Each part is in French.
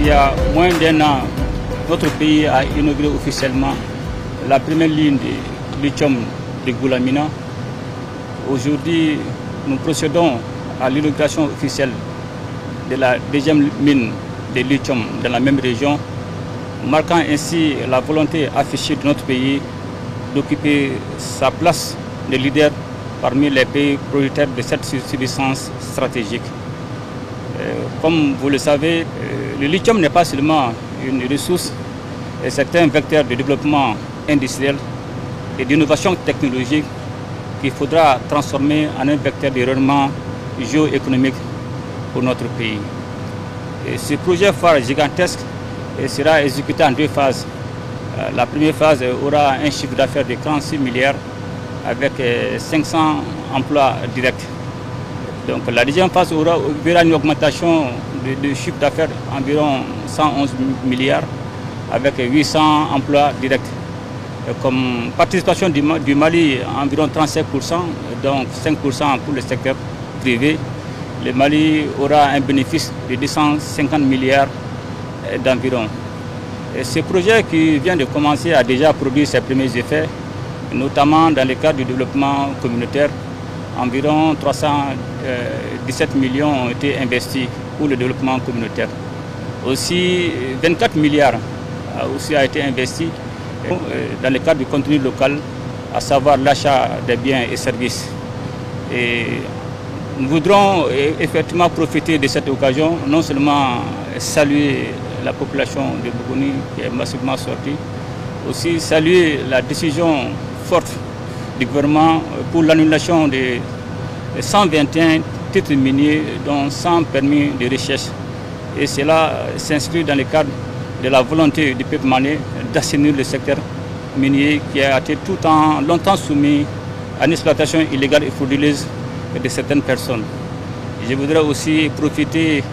Il y a moins d'un an, notre pays a inauguré officiellement la première ligne de lithium de Goulamina. Aujourd'hui, nous procédons à l'inauguration officielle de la deuxième mine de lithium dans la même région, marquant ainsi la volonté affichée de notre pays d'occuper sa place de leader parmi les pays prioritaires de cette subsistance stratégique. Comme vous le savez, le lithium n'est pas seulement une ressource, c'est un vecteur de développement industriel et d'innovation technologique qu'il faudra transformer en un vecteur de rayonnement géoéconomique pour notre pays. Et ce projet phare gigantesque sera exécuté en deux phases. La première phase aura un chiffre d'affaires de 46 milliards avec 500 emplois directs. Donc la deuxième phase verra une augmentation de chiffre d'affaires environ 111 milliards avec 800 emplois directs. Comme participation du Mali, environ 35%, donc 5% pour le secteur privé. Le Mali aura un bénéfice de 250 milliards d'environ. Ce projet qui vient de commencer a déjà produit ses premiers effets, notamment dans le cadre du développement communautaire. Environ 317 millions ont été investis pour le développement communautaire. Aussi, 24 milliards a été investi dans le cadre du contenu local, à savoir l'achat des biens et services. Et nous voudrons effectivement profiter de cette occasion, non seulement saluer la population de Bougouni qui est massivement sortie, aussi saluer la décision forte du gouvernement pour l'annulation de 121 titres miniers dont 100 permis de recherche. Et cela s'inscrit dans le cadre de la volonté du peuple malien d'assainir le secteur minier qui a été longtemps soumis à une exploitation illégale et frauduleuse de certaines personnes. Je voudrais aussi profiter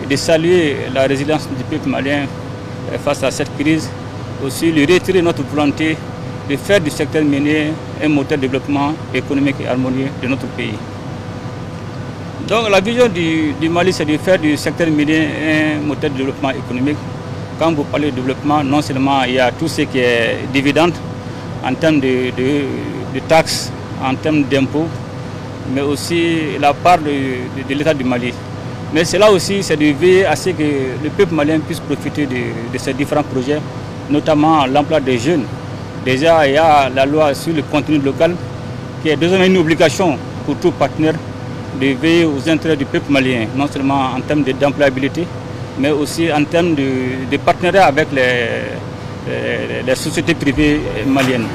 de saluer la résilience du peuple malien face à cette crise, aussi lui retirer notre volonté de faire du secteur minier un moteur de développement économique et harmonieux de notre pays. Donc la vision du Mali, c'est de faire du secteur minier un moteur de développement économique. Quand vous parlez de développement, non seulement il y a tout ce qui est dividende en termes de taxes, en termes d'impôts, mais aussi la part de l'État du Mali. Mais cela aussi, c'est de veiller à ce que le peuple malien puisse profiter de ces différents projets, notamment l'emploi des jeunes. Déjà, il y a la loi sur le contenu local qui est désormais une obligation pour tout partenaire de veiller aux intérêts du peuple malien, non seulement en termes d'employabilité, mais aussi en termes de partenariat avec les sociétés privées maliennes.